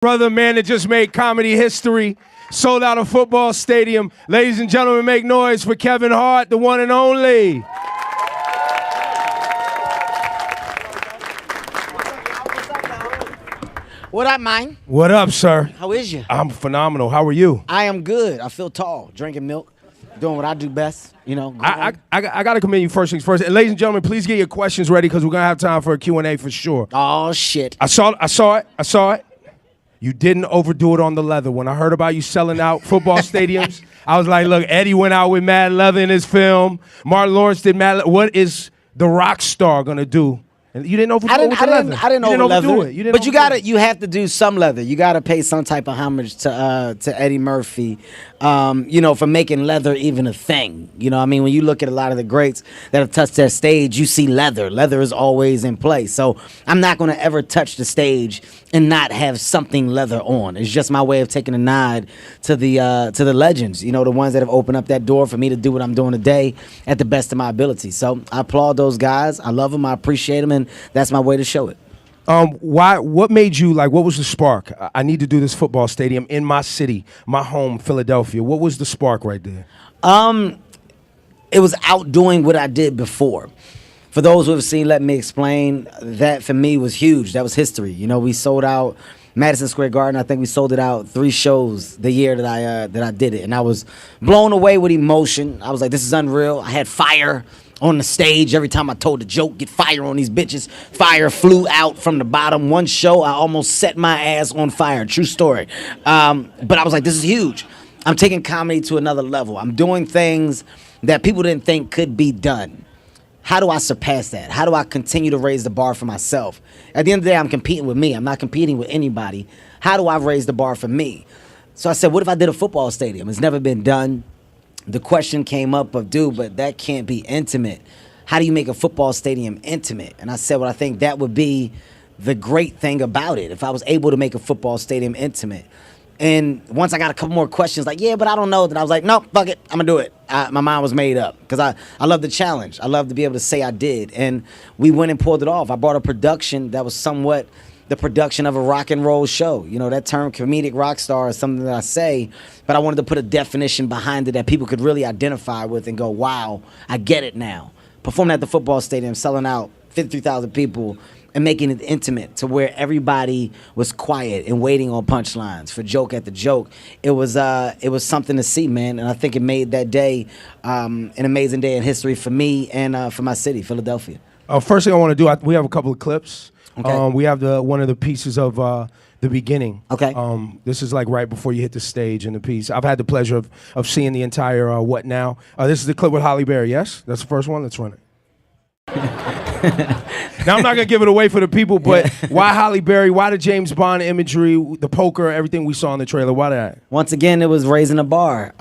Brother, man that just made comedy history, sold out a football stadium. Ladies and gentlemen, make noise for Kevin Hart, the one and only. What up, man? What up, sir? How is you? I'm phenomenal. How are you? I am good. I feel tall, drinking milk, doing what I do best, you know. I got to commend you first things first. And ladies and gentlemen, please get your questions ready because we're going to have time for a Q&A for sure. Oh, shit. I saw it. You didn't overdo it on the leather. When I heard about you selling out football stadiums, I was like, look, Eddie went out with mad leather in his film. Martin Lawrence did mad leather. What is the rock star going to do? And you didn't overdo it with the leather. I didn't overdo it. But you have to do some leather. You got to pay some type of homage to Eddie Murphy, for making leather even a thing. You know what I mean? When you look at a lot of the greats that have touched that stage, you see leather. Leather is always in place. So I'm not going to ever touch the stage and not have something leather on. It's just my way of taking a nod to the legends, the ones that have opened up that door for me to do what I'm doing today at the best of my ability. So I applaud those guys. I love them. I appreciate them. And that's my way to show it. What made you, what was the spark? I need to do this football stadium in my city, my home, Philadelphia. What was the spark right there? It was outdoing what I did before. For those who have seen Let Me Explain, that for me was huge. That was history. We sold out Madison Square Garden. I think we sold it out 3 shows the year that I did it. And I was blown away with emotion. I was like, this is unreal. I had fire on the stage every time I told a joke, get fire on these bitches. Fire flew out from the bottom. One show, I almost set my ass on fire. True story. But I was like, this is huge. I'm taking comedy to another level. I'm doing things that people didn't think could be done. How do I surpass that? How do I continue to raise the bar for myself? At the end of the day, I'm competing with me. I'm not competing with anybody. How do I raise the bar for me? So I said, what if I did a football stadium? It's never been done. The question came up of, dude, but that can't be intimate. How do you make a football stadium intimate? And I said, well, I think that would be the great thing about it, if I was able to make a football stadium intimate. And once I got a couple more questions, yeah, but I don't know, then I was like, no, fuck it, I'm going to do it. My mind was made up because I love the challenge. I love to be able to say I did. And we went and pulled it off. I brought a production that was somewhat the production of a rock and roll show. That term comedic rock star is something that I say, but I wanted to put a definition behind it that people could really identify with and go, wow, I get it now. Performing at the football stadium, selling out 53,000 people, and making it intimate to where everybody was quiet and waiting on punchlines for joke after joke. It was something to see, man, and I think it made that day an amazing day in history for me and for my city, Philadelphia. First thing I want to do, we have a couple of clips. Okay. We have one of the pieces of the beginning. Okay. This is right before you hit the stage in the piece. I've had the pleasure of seeing the entire What Now. This is the clip with Halle Berry, yes? That's the first one? Let's run it. Now, I'm not going to give it away for the people, but why Halle Berry? Why the James Bond imagery, the poker, everything we saw in the trailer? Why that? Once again, it was raising the bar.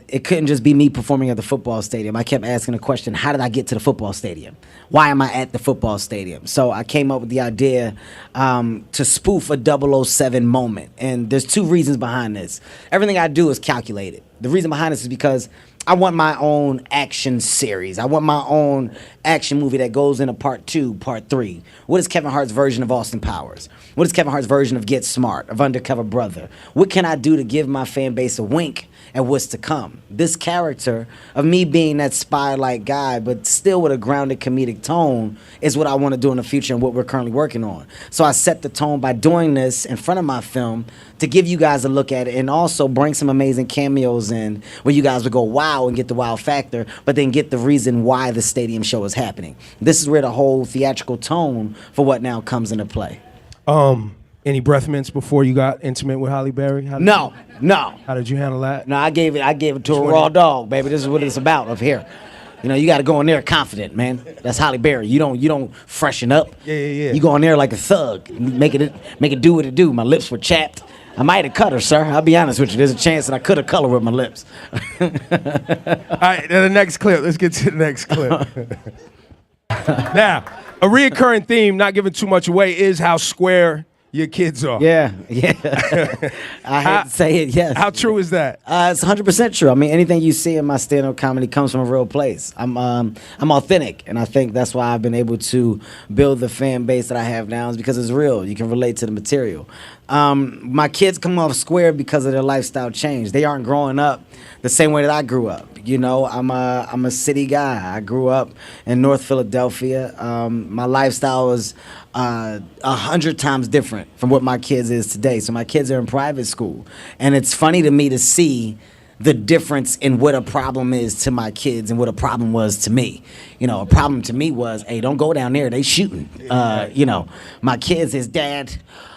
It couldn't just be me performing at the football stadium. I kept asking the question, how did I get to the football stadium? Why am I at the football stadium? So I came up with the idea to spoof a 007 moment. And there's 2 reasons behind this. Everything I do is calculated. The reason behind this is because I want my own action series. I want my own action movie that goes into part 2, part 3. What is Kevin Hart's version of Austin Powers? What is Kevin Hart's version of Get Smart, of Undercover Brother? What can I do to give my fan base a wink at what's to come? This character of me being that spy-like guy, but still with a grounded comedic tone, is what I want to do in the future and what we're currently working on. So I set the tone by doing this in front of my film to give you guys a look at it and also bring some amazing cameos in where you guys would go wow and get the wow factor, but then get the reason why the stadium show is happening. This is where the whole theatrical tone for What Now comes into play. Any breath mints before you got intimate with Halle Berry? No. How did you handle that? No, I gave it to a raw dog, baby. This is what it's about up here. You got to go in there confident, man. That's Halle Berry. You don't freshen up. Yeah. You go in there like a thug, make it do what it do. My lips were chapped. I might have cut her, sir. I'll be honest with you. There's a chance that I could have colored with my lips. All right, the next clip. Let's get to the next clip. Now, a reoccurring theme, not giving too much away, is how square your kids are. Yeah. I hate to say it, yes. How true is that? It's 100% true. I mean, anything you see in my stand-up comedy comes from a real place. I'm authentic, and I think that's why I've been able to build the fan base that I have now is because it's real. You can relate to the material. My kids come off square because of their lifestyle change. They aren't growing up the same way that I grew up. You know, I'm a city guy. I grew up in North Philadelphia. My lifestyle was 100 times different from what my kids is today. So my kids are in private school, and it's funny to me to see the difference in what a problem is to my kids and what a problem was to me. You know, a problem to me was, hey, don't go down there. They shooting. You know, my kids is, Dad,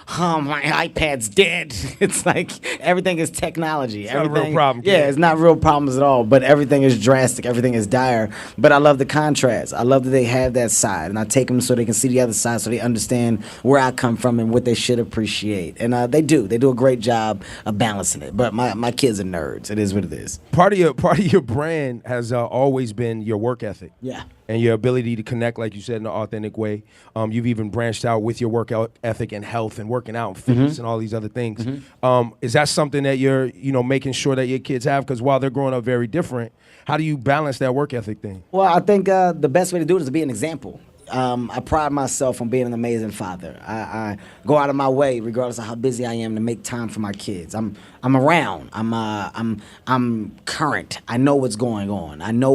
my iPad's dead. It's like everything is technology. It's not a real problem. Yeah, it's not real problems at all, but everything is drastic. Everything is dire. But I love the contrast. I love that they have that side, and I take them so they can see the other side, so they understand where I come from and what they should appreciate. And they do. They do a great job of balancing it. But my kids are nerds. It is what it is. Part of your brand has always been your work ethic. Yeah. And your ability to connect, like you said, in an authentic way. You've even branched out with your work ethic and health and working out and fitness and all these other things. Is that something that you're, making sure that your kids have? Because while they're growing up very different, how do you balance that work ethic thing? Well, I think the best way to do it is to be an example. I pride myself on being an amazing father. I go out of my way, regardless of how busy I am, to make time for my kids. I'm around. I'm current. I know what's going on. I know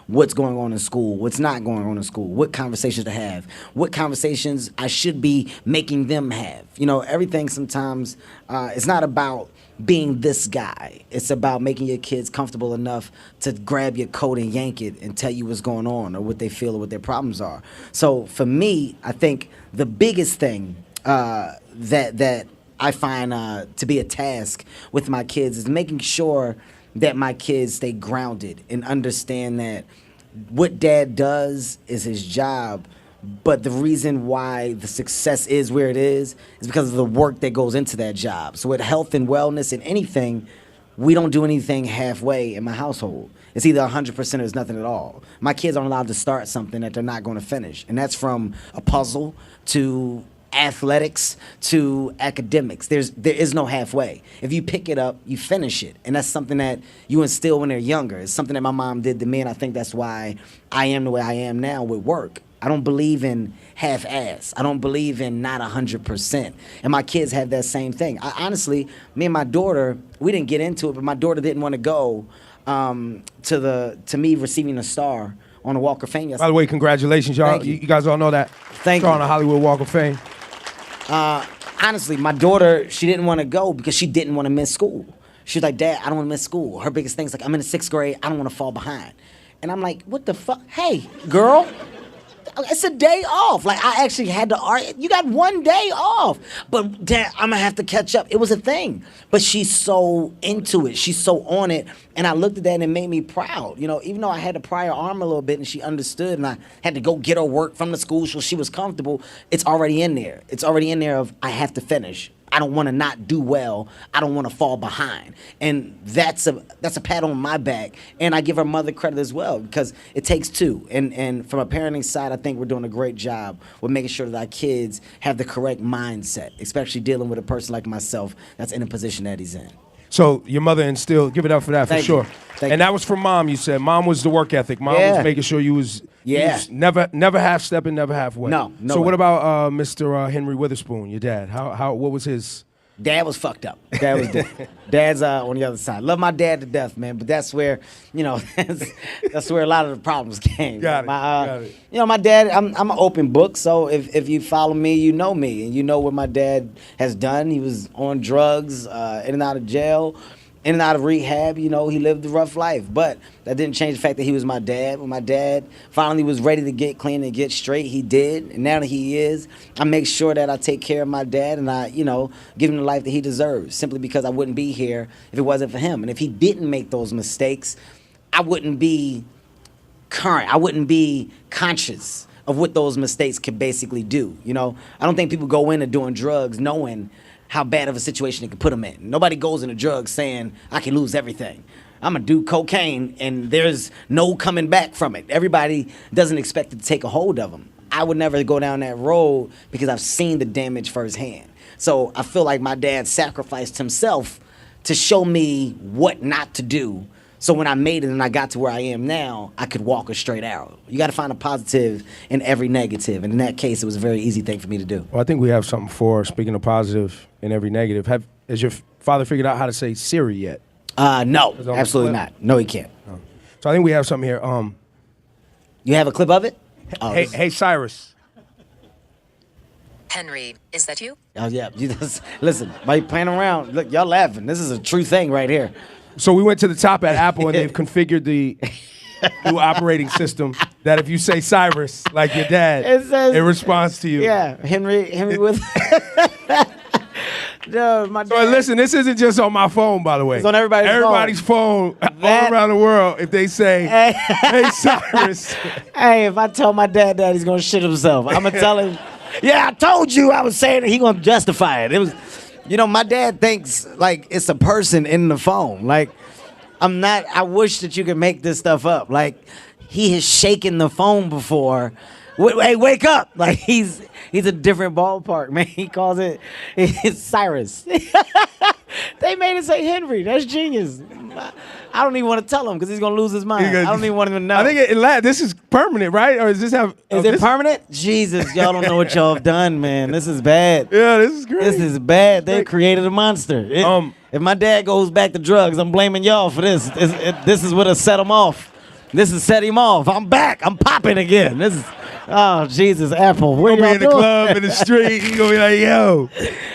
what's going on in school, what's not going on in school, what conversations to have, what conversations I should be making them have. Everything sometimes it's not about being this guy. It's about making your kids comfortable enough to grab your coat and yank it and tell you what's going on or what they feel or what their problems are. So for me, I think the biggest thing that I find to be a task with my kids is making sure that my kids stay grounded and understand that what dad does is his job, but the reason why the success is where it is because of the work that goes into that job. So with health and wellness and anything, we don't do anything halfway in my household. It's either 100% or it's nothing at all. My kids aren't allowed to start something that they're not going to finish. And that's from a puzzle to athletics to academics. There is no halfway. If you pick it up, you finish it. And that's something that you instill when they're younger. It's something that my mom did to me, and I think that's why I am the way I am now with work. I don't believe in half-ass. I don't believe in not 100%. And my kids have that same thing. Honestly, me and my daughter, we didn't get into it, but my daughter didn't want to go to me receiving a star on the Walk of Fame yesterday. By the way, congratulations, y'all. Thank you. You guys all know that. Thank Star you. on the Hollywood Walk of Fame. Honestly, my daughter, she didn't want to go because she didn't want to miss school. She was like, Dad, I don't want to miss school. Her biggest thing is like, I'm in the 6th grade. I don't want to fall behind. And I'm like, what the fuck? Hey, girl. It's a day off. Like, I actually had to argue. You got one day off. But, Dad, I'm going to have to catch up. It was a thing. But she's so into it. She's so on it. And I looked at that and it made me proud. Even though I had to pry her arm a little bit and she understood and I had to go get her work from the school so she was comfortable, it's already in there. It's already in there of I have to finish. I don't want to not do well. I don't want to fall behind. And that's a pat on my back. And I give her mother credit as well because it takes two. And from a parenting side, I think we're doing a great job with making sure that our kids have the correct mindset, especially dealing with a person like myself that's in a position that he's in. So your mother instilled, give it up for that, for Thank sure. you. Thank And you. that was from Mom, you said. Mom was the work ethic. Mom Yeah. was making sure you was never half-stepping, never halfway. No So way. what about Mr. Henry Witherspoon, your dad? What was his... Dad was fucked up. Dad was different. Dad's on the other side. Love my dad to death, man, but that's where, that's where a lot of the problems came. Got it. My dad, I'm an open book, so if you follow me, you know me, and you know what my dad has done. He was on drugs, in and out of jail, in and out of rehab. He lived a rough life, but that didn't change the fact that he was my dad. When my dad finally was ready to get clean and get straight, he did, and now that he is, I make sure that I take care of my dad and I, give him the life that he deserves, simply because I wouldn't be here if it wasn't for him. And if he didn't make those mistakes, I wouldn't be current. I wouldn't be conscious of what those mistakes could basically do. I don't think people go into doing drugs knowing how bad of a situation it could put them in. Nobody goes into drugs saying, I can lose everything. I'm going to do cocaine, and there's no coming back from it. Everybody doesn't expect it to take a hold of them. I would never go down that road because I've seen the damage firsthand. So I feel like my dad sacrificed himself to show me what not to do. So when I made it and I got to where I am now, I could walk a straight arrow. You got to find a positive in every negative. And in that case, it was a very easy thing for me to do. Well, I think we have something for, speaking of positive, in every negative. Has your father figured out how to say Siri yet? No, absolutely not. No, he can't. Oh. So I think we have something here. You have a clip of it? Oh, hey, Cyrus. Henry, is that you? Oh, yeah. Listen, why you playing around? Look, y'all laughing. This is a true thing right here. So we went to the top at Apple, and they've configured the new operating system that if you say Cyrus, like your dad, it responds to you. Yeah, Henry with... No, my dad. So listen, this isn't just on my phone, by the way. It's on everybody's phone. All around the world. If they say, "Hey, Cyrus," hey, if I tell my dad that, he's gonna shit himself. I'm gonna tell him, "Yeah, I told you I was saying it." He gonna justify it. It was, my dad thinks like it's a person in the phone. Like, I'm not. I wish that you could make this stuff up. Like, he has shaken the phone before. Hey, wake up! Like he's a different ballpark, man. He calls it's Cyrus. They made it say Henry. That's genius. I don't even want to tell him because he's gonna lose his mind. I don't even want him to know. I think this is permanent, right? Or is this have? Is it permanent? Jesus, y'all don't know what y'all have done, man. This is bad. Yeah, this is great. This is bad. They created a monster. If my dad goes back to drugs, I'm blaming y'all for this. This is what has set him off. This has set him off. I'm back. I'm popping again. This is. Oh, Jesus, Apple. Where you gonna be in the club, in the street. You gonna be like, yo.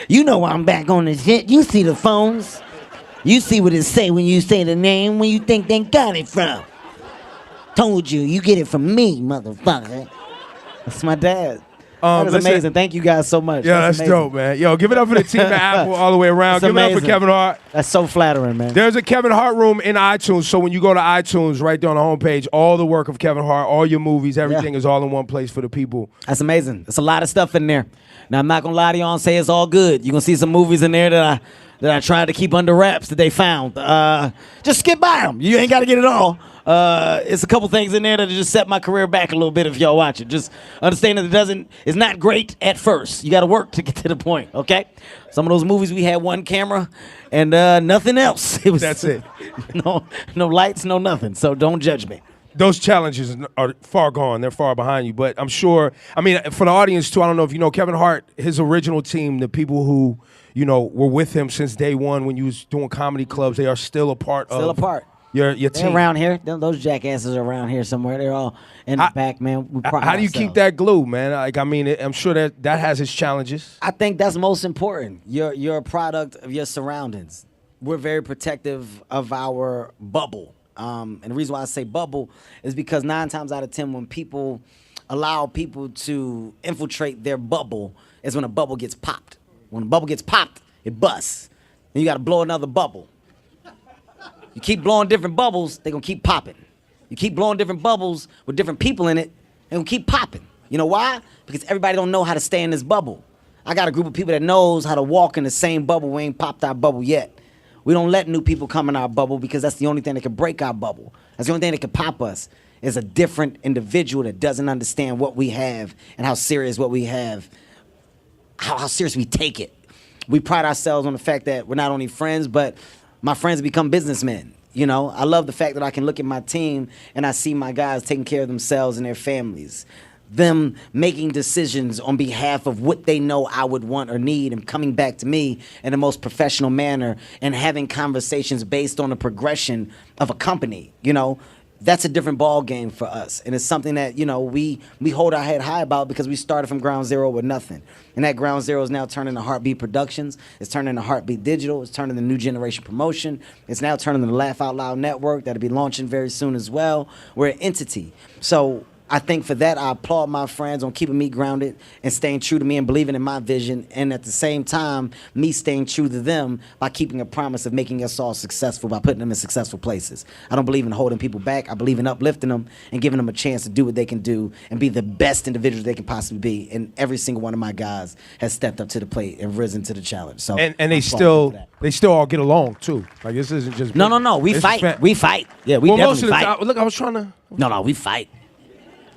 You know I'm back on this shit. You see the phones. You see what it say when you say the name, when you think they got it from. Told you, you get it from me, motherfucker. That's my dad. That was amazing. Thank you guys so much. Yeah, that's dope, man. Yo, give it up for the team at Apple all the way around. Give it up for Kevin Hart. That's so flattering, man. There's a Kevin Hart room in iTunes, so when you go to iTunes, right there on the homepage, all the work of Kevin Hart, all your movies, everything is all in one place for the people. That's amazing. There's a lot of stuff in there. Now, I'm not going to lie to y'all and say it's all good. You're going to see some movies in there that I tried to keep under wraps that they found. Just skip by them. You ain't got to get it all. It's a couple things in there that just set my career back a little bit if y'all watch it. Just understand that it's not great at first. You got to work to get to the point, okay? Some of those movies we had one camera and nothing else. That's it. No lights, no nothing. So don't judge me. Those challenges are far gone. They're far behind you. But I'm sure, for the audience too, I don't know if you know, Kevin Hart, his original team, the people who, were with him since day one when you was doing comedy clubs, they are still a part of your team. They're around here. Those jackasses are around here somewhere. They're all in the back, man. How do you keep that glue, man? I'm sure that has its challenges. I think that's most important. You're a product of your surroundings. We're very protective of our bubble. And the reason why I say bubble is because 9 times out of 10, when people allow people to infiltrate their bubble, is when a bubble gets popped. When a bubble gets popped, it busts. And you got to blow another bubble. You keep blowing different bubbles, they're going to keep popping. You keep blowing different bubbles with different people in it, they're going to keep popping. You know why? Because everybody don't know how to stay in this bubble. I got a group of people that knows how to walk in the same bubble. We ain't popped our bubble yet. We don't let new people come in our bubble because that's the only thing that can break our bubble. That's the only thing that can pop us is a different individual that doesn't understand what we have and how serious what we have, how serious we take it. We pride ourselves on the fact that we're not only friends, but my friends become businessmen. I love the fact that I can look at my team and I see my guys taking care of themselves and their families. Them making decisions on behalf of what they know I would want or need and coming back to me in the most professional manner and having conversations based on the progression of a company. That's a different ball game for us. And it's something that, we hold our head high about because we started from ground zero with nothing. And that ground zero is now turning to Heartbeat Productions. It's turning to Heartbeat Digital. It's turning to New Generation Promotion. It's now turning to the Laugh Out Loud Network that'll be launching very soon as well. We're an entity. So I think for that, I applaud my friends on keeping me grounded and staying true to me and believing in my vision. And at the same time, me staying true to them by keeping a promise of making us all successful by putting them in successful places. I don't believe in holding people back. I believe in uplifting them and giving them a chance to do what they can do and be the best individuals they can possibly be. And every single one of my guys has stepped up to the plate and risen to the challenge. So and they still all get along too. Like this isn't just no. We fight. We fight. Yeah, we definitely fight. Look, I was trying to. No, we fight.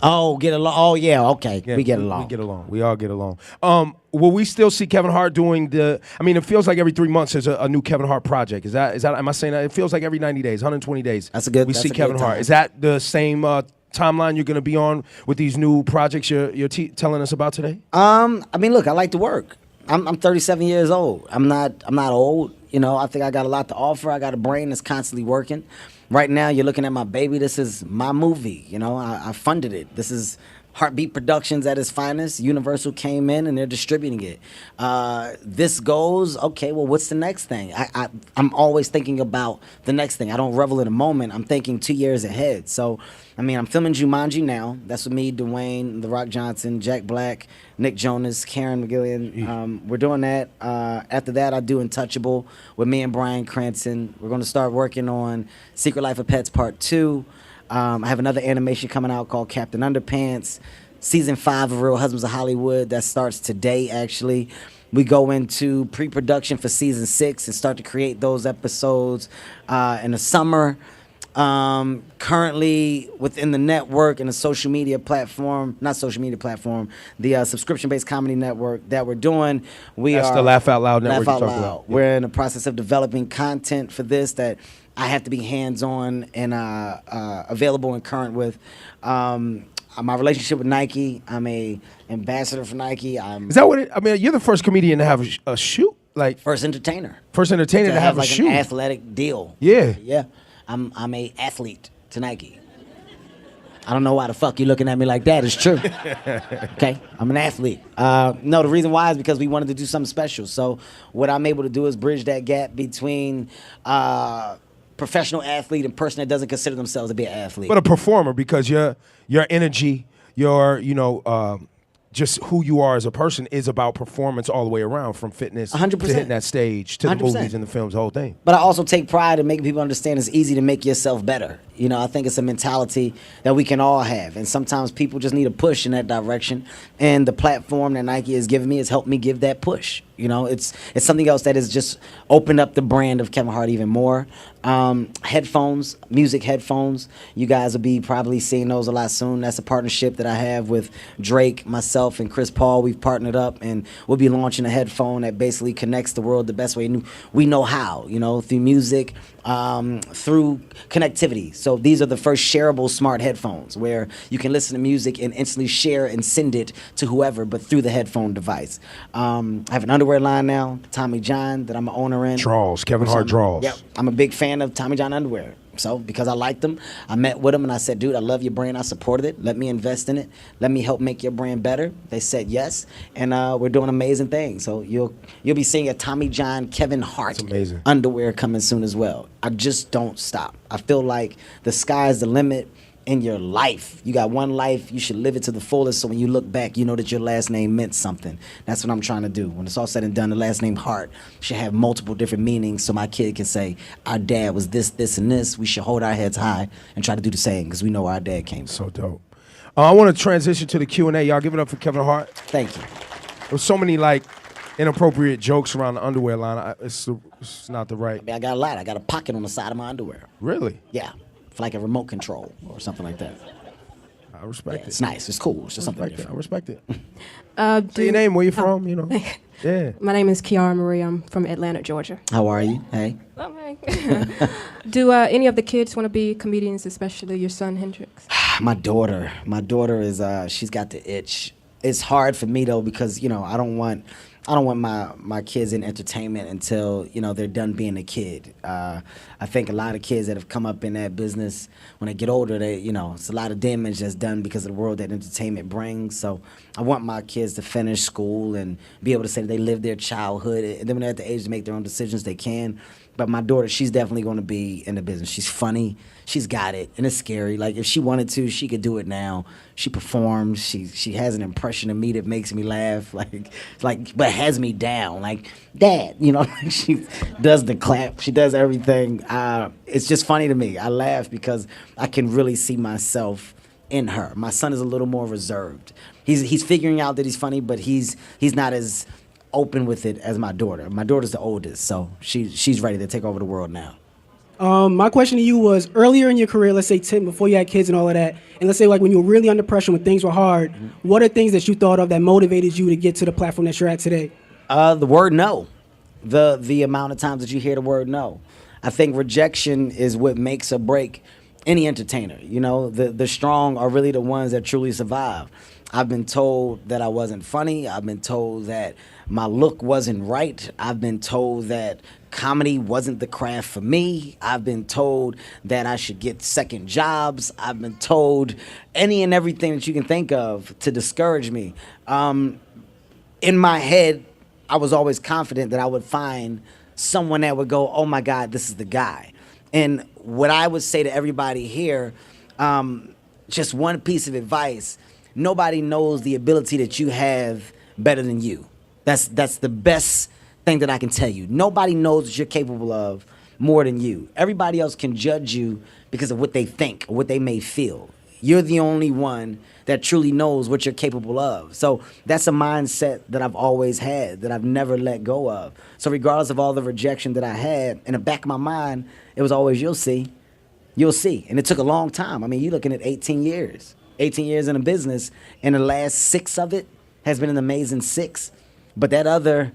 Oh, get along. Oh, yeah, okay. Yeah, we get along. We get along. We all get along. Will we still see Kevin Hart doing it feels like every 3 months there's a new Kevin Hart project. Is that am I saying that? It feels like every 90 days, 120 days. We see Kevin Hart. Is that the same timeline you're going to be on with these new projects you're telling us about today? Look, I like to work. I'm 37 years old. I'm not old. You know, I think I got a lot to offer. I got a brain that's constantly working. Right now, you're looking at my baby. This is my movie. You know, I funded it. This is Heartbeat Productions at its finest. Universal came in and they're distributing it. This goes, okay, well, what's the next thing? I'm always thinking about the next thing. I don't revel in a moment. I'm thinking 2 years ahead. So, I mean, I'm filming Jumanji now. That's with me, Dwayne, The Rock Johnson, Jack Black, Nick Jonas, Karen McGillian. We're doing that. After that, I do Untouchable with me and Bryan Cranston. We're going to start working on Secret Life of Pets Part 2. I have another animation coming out called Captain Underpants. Season 5 of Real Husbands of Hollywood. That starts today, actually. We go into pre-production for Season 6 and start to create those episodes in the summer. Currently within the network and the social media platform, not social media platform, the subscription-based comedy network that we're doing. That's the Laugh Out Loud network Laugh Out you're talking Loud. about. Yeah. We're in the process of developing content for this that I have to be hands-on and available and current with. My relationship with Nike, I'm a ambassador for Nike. Is that what it, I mean, you're the first comedian to have a shoot? Like First entertainer to have a like shoot. an athletic deal. Yeah. Yeah. I'm a athlete to Nike. I don't know why the fuck you looking at me like that. It's true. Okay, I'm an athlete. No, the reason why is because we wanted to do something special. So what I'm able to do is bridge that gap between professional athlete and person that doesn't consider themselves to be an athlete. But a performer, because your energy, your just who you are as a person is about performance all the way around, from fitness 100%. to hitting that stage to the 100%. movies and the films, the whole thing. But I also take pride in making people understand it's easy to make yourself better. You know, I think it's a mentality that we can all have. And sometimes people just need a push in that direction. And the platform that Nike has given me has helped me give that push. You know, it's something else that has just opened up the brand of Kevin Hart even more. Headphones, music headphones. You guys will be probably seeing those a lot soon. That's a partnership that I have with Drake, myself, and Chris Paul. We've partnered up, and we'll be launching a headphone that basically connects the world the best way we know how, you know, through music, through connectivity. So these are the first shareable smart headphones where you can listen to music and instantly share and send it to whoever, but through the headphone device. I have an underwear line now, Tommy John, that I'm an owner in. Draws, Kevin Hart draws. Yep, I'm a big fan of Tommy John underwear. So because I liked them, I met with them and I said, dude, I love your brand. I supported it. Let me invest in it. Let me help make your brand better. They said yes, and we're doing amazing things. So you'll be seeing a Tommy John Kevin Hart underwear coming soon as well. I just don't stop. I feel like the sky's the limit in your life. You got one life. You should live it to the fullest, so when you look back, you know that your last name meant something. That's what I'm trying to do. When it's all said and done, the last name Hart should have multiple different meanings, so my kid can say, our dad was this, this, and this. We should hold our heads high and try to do the same, because we know where our dad came from. So dope. I want to transition to the Q&A. Y'all give it up for Kevin Hart. Thank you. There's so many, like, inappropriate jokes around the underwear line. It's not the right. I mean, I got a lot. I got a pocket on the side of my underwear. Really? Yeah. For like a remote control or something like that. I respect it. It's nice. It's cool. It's just something different. I respect it. Say your name, where you from, you know. Yeah. My name is Kiara Marie. I'm from Atlanta, Georgia. How are you? Hey. Okay. Do any of the kids want to be comedians, especially your son, Hendrix? My daughter is she's got the itch. It's hard for me though, because, you know, I don't want my kids in entertainment until, you know, they're done being a kid. I think a lot of kids that have come up in that business, when they get older, it's a lot of damage that's done because of the world that entertainment brings. So I want my kids to finish school and be able to say that they lived their childhood. And then when they're at the age to make their own decisions, they can. But my daughter, she's definitely going to be in the business. She's funny. She's got it. And it's scary. Like, if she wanted to, she could do it now. She performs. She has an impression of me that makes me laugh. But has me down. Like, Dad, you know, she does the clap. She does everything. It's just funny to me. I laugh because I can really see myself in her. My son is a little more reserved. He's figuring out that he's funny, but he's not as open with it as my daughter. My daughter's the oldest, so she's ready to take over the world now. My question to you was, earlier in your career, let's say 10, before you had kids and all of that, and let's say like when you were really under pressure, when things were hard, what are things that you thought of that motivated you to get to the platform that you're at today? The word no. The amount of times that you hear the word no. I think rejection is what makes or break any entertainer. You know, the strong are really the ones that truly survive. I've been told that I wasn't funny. I've been told that my look wasn't right. I've been told that comedy wasn't the craft for me. I've been told that I should get second jobs. I've been told any and everything that you can think of to discourage me. In my head, I was always confident that I would find someone that would go, oh my God, this is the guy. And what I would say to everybody here, just one piece of advice: nobody knows the ability that you have better than you. That's the best thing that I can tell you. Nobody knows what you're capable of more than you. Everybody else can judge you because of what they think or what they may feel. You're the only one that truly knows what you're capable of. So that's a mindset that I've always had, that I've never let go of. So regardless of all the rejection that I had, in the back of my mind, it was always, you'll see. You'll see. And it took a long time. I mean, you're looking at 18 years. 18 years in a business, and the last 6 of it has been an amazing 6. But that other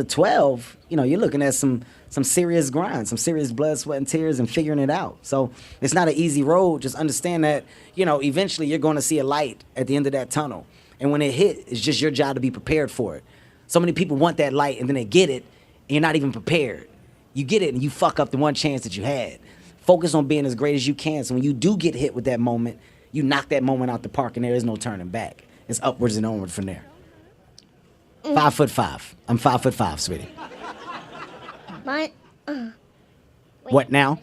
12, you're looking at some serious grind, some serious blood, sweat, and tears, and figuring it out. So it's not an easy road. Just understand that, eventually you're going to see a light at the end of that tunnel. And when it hit, it's just your job to be prepared for it. So many people want that light, and then they get it, and you're not even prepared. You get it, and you fuck up the one chance that you had. Focus on being as great as you can, so when you do get hit with that moment, you knock that moment out the park, and there is no turning back. It's upwards and onward from there. 5'5". I'm 5'5", sweetie. What now?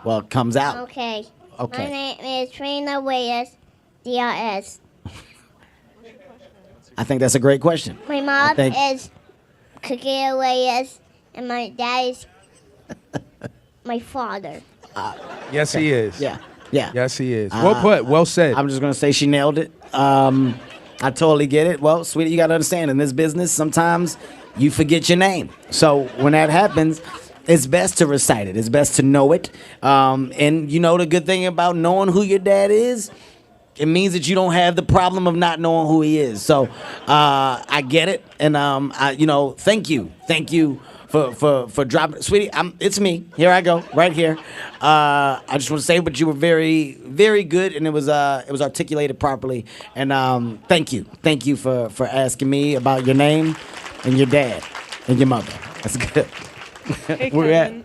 Well, it comes out. Okay. Okay. My name is Trina Reyes, DRS. I think that's a great question. My mom is Kakia Reyes, and my dad is my father. Yes, he is. Yeah. Yes, he is. Well put. Well said. I'm just going to say she nailed it. I totally get it. Well, sweetie, you got to understand, in this business, sometimes you forget your name. So when that happens, it's best to recite it. It's best to know it. And the good thing about knowing who your dad is, it means that you don't have the problem of not knowing who he is. So I get it. And, thank you. Thank you for dropping it. Sweetie, it's me. Here I go, right here. I just want to say, but you were very, very good, and it was articulated properly. And thank you for asking me about your name and your dad and your mother. That's good. Hey,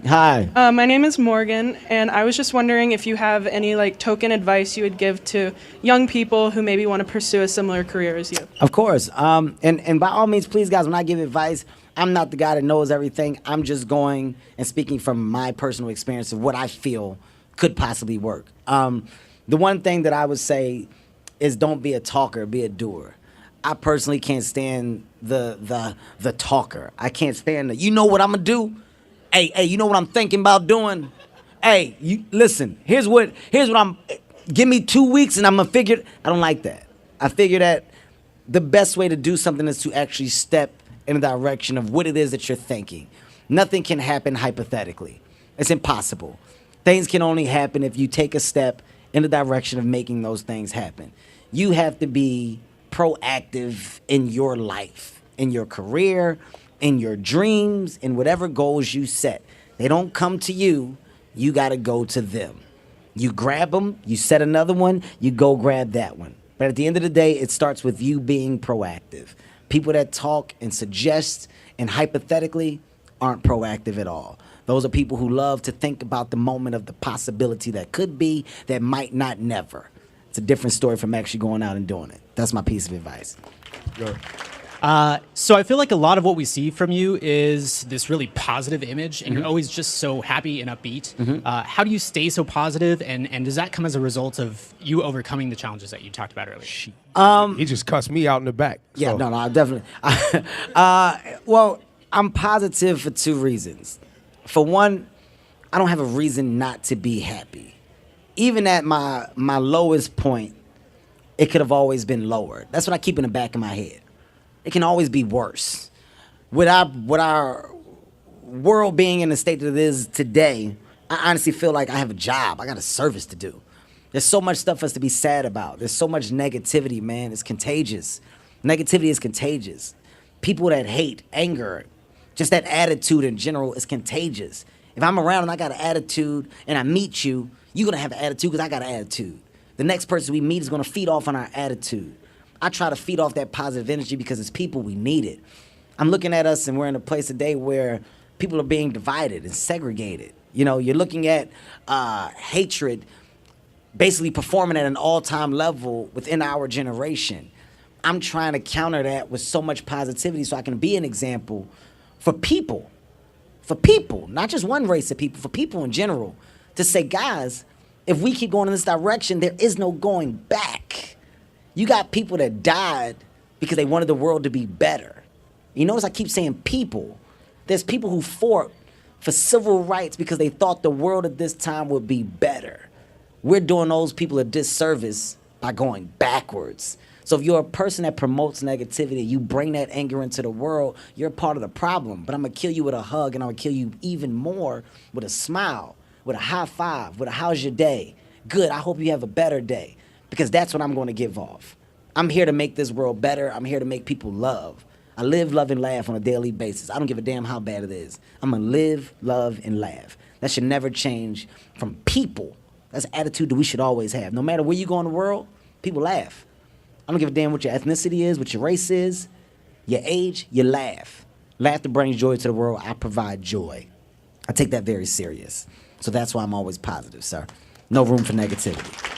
Hi. My name is Morgan, and I was just wondering if you have any token advice you would give to young people who maybe want to pursue a similar career as you. Of course. And by all means, please, guys, when I give advice, I'm not the guy that knows everything. I'm just going and speaking from my personal experience of what I feel could possibly work. The one thing that I would say is don't be a talker, be a doer. I personally can't stand the talker. I can't stand you know what I'm gonna do? Hey, you know what I'm thinking about doing? Hey, you listen, here's what give me 2 weeks and I'm gonna figure it. I don't like that. I figure that the best way to do something is to actually step in the direction of what it is that you're thinking. Nothing can happen hypothetically. It's impossible. Things can only happen if you take a step in the direction of making those things happen. You have to be proactive in your life, in your career, in your dreams, in whatever goals you set. They don't come to you. You got to go to them. You grab them, you set another one, you go grab that one. But at the end of the day, it starts with you being proactive. People that talk and suggest and hypothetically aren't proactive at all. Those are people who love to think about the moment of the possibility that could be, that might not, never. It's a different story from actually going out and doing it. That's my piece of advice. So I feel like a lot of what we see from you is this really positive image, and you're always just so happy and upbeat. How do you stay so positive, and does that come as a result of you overcoming the challenges that you talked about earlier? He just cussed me out in the back. Yeah, so. no, definitely. Well, I'm positive for 2 reasons. For one, I don't have a reason not to be happy. Even at my lowest point, it could have always been lower. That's what I keep in the back of my head. It can always be worse. With our world being in the state that it is today, I honestly feel like I have a job. I got a service to do. There's so much stuff for us to be sad about. There's so much negativity, man. It's contagious. Negativity is contagious. People that hate, anger, just that attitude in general is contagious. If I'm around and I got an attitude and I meet you, you're going to have an attitude because I got an attitude. The next person we meet is going to feed off on our attitude. I try to feed off that positive energy because as people, we need it. I'm looking at us, and we're in a place today where people are being divided and segregated. You know, you're looking at hatred basically performing at an all-time level within our generation. I'm trying to counter that with so much positivity so I can be an example for people, not just one race of people, for people in general, to say, guys, if we keep going in this direction, there is no going back. You got people that died because they wanted the world to be better. You notice I keep saying people. There's people who fought for civil rights because they thought the world at this time would be better. We're doing those people a disservice by going backwards. So if you're a person that promotes negativity, you bring that anger into the world, you're part of the problem. But I'm going to kill you with a hug, and I'm going to kill you even more with a smile, with a high five, with a how's your day? Good, I hope you have a better day. Because that's what I'm going to give off. I'm here to make this world better. I'm here to make people love. I live, love, and laugh on a daily basis. I don't give a damn how bad it is. I'm going to live, love, and laugh. That should never change from people. That's an attitude that we should always have. No matter where you go in the world, people laugh. I don't give a damn what your ethnicity is, what your race is, your age, you laugh. Laughter brings joy to the world. I provide joy. I take that very serious. So that's why I'm always positive, sir. No room for negativity.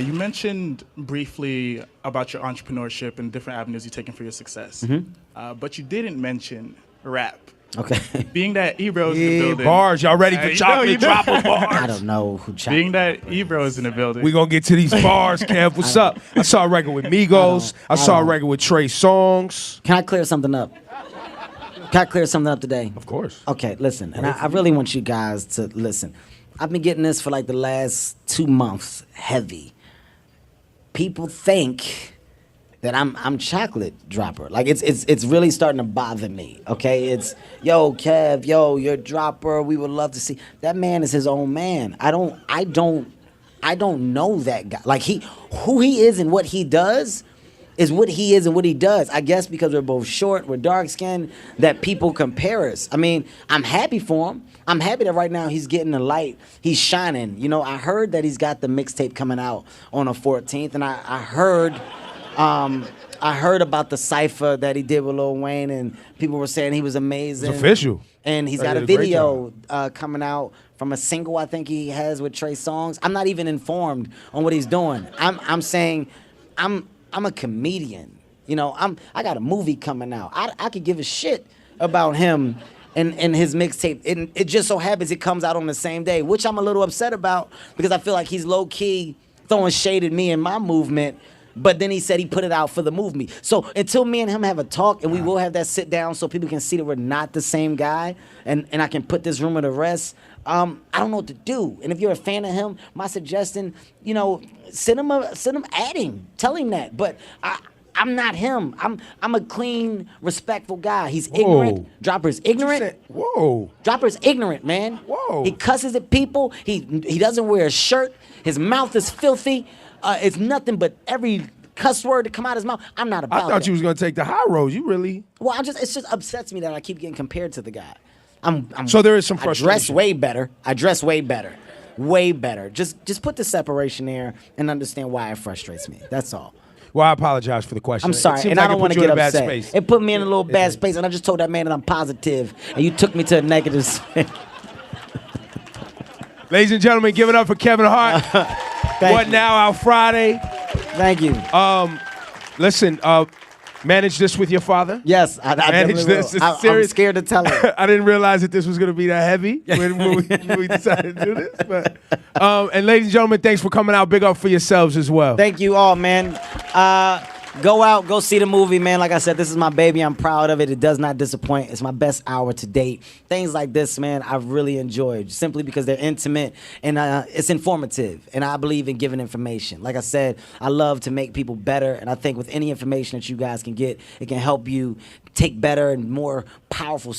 You mentioned briefly about your entrepreneurship and different avenues you're taking for your success. But you didn't mention rap. Okay. Being that Ebro's in the building. Bars, y'all ready for chocolate dropper bars? I don't know who chocolate. Being that Ebro's in the building. We gonna get to these bars, Kev. What's up? I saw a record with Migos. I saw a record with Trey Songz. Can I clear something up? Can I clear something up today? Of course. Okay, listen. And I really want you guys to listen. I've been getting this for like the last 2 months, heavy. People think that I'm chocolate dropper. Like it's really starting to bother me. Okay, it's yo Kev, yo you're dropper. We would love to see that man is his own man. I don't know that guy. Like who he is and what he does is what he is and what he does. I guess because we're both short, we're dark skinned, that people compare us. I mean, I'm happy for him. I'm happy that right now he's getting the light. He's shining. You know, I heard that he's got the mixtape coming out on the 14th, and I heard about the cypher that he did with Lil Wayne, and people were saying he was amazing. It's official. And he's got a video coming out from a single I think he has with Trey Songz. I'm not even informed on what he's doing. I'm saying I'm a comedian. You know, I got a movie coming out. I could give a shit about him and his mixtape. And it just so happens it comes out on the same day, which I'm a little upset about because I feel like he's low-key throwing shade at me and my movement. But then he said he put it out for the movement. So until me and him have a talk, and we will have that sit down so people can see that we're not the same guy, and I can put this rumor to rest, I don't know what to do. And if you're a fan of him, my suggestion, you know, send him at him. Tell him that. But I'm not him. I'm a clean, respectful guy. He's ignorant. Dropper's ignorant. Whoa. Dropper's ignorant, man. Whoa. He cusses at people. He doesn't wear a shirt. His mouth is filthy. It's nothing but every cuss word to come out of his mouth. I'm not about that. I thought you was gonna take the high road. You really? Well, it just upsets me that I keep getting compared to the guy. So there is some frustration. I dress way better. Way better. Just put the separation there and understand why it frustrates me. That's all. Well, I apologize for the question. I'm sorry, and I don't want to get upset. It put me in a little bad space, and I just told that man that I'm positive, and you took me to a negative space. Ladies and gentlemen, give it up for Kevin Hart. What you. Now, our Friday. Thank you. Listen, manage this with your father. Yes, I manage this. I'm scared to tell him. I didn't realize that this was going to be that heavy when we decided to do this. But, and ladies and gentlemen, thanks for coming out. Big up for yourselves as well. Thank you all, man. Go out, go see the movie, man. Like I said, this is my baby. I'm proud of it. It does not disappoint. It's my best hour to date. Things like this, man, I've really enjoyed simply because they're intimate and it's informative. And I believe in giving information. Like I said, I love to make people better. And I think with any information that you guys can get, it can help you take better and more powerful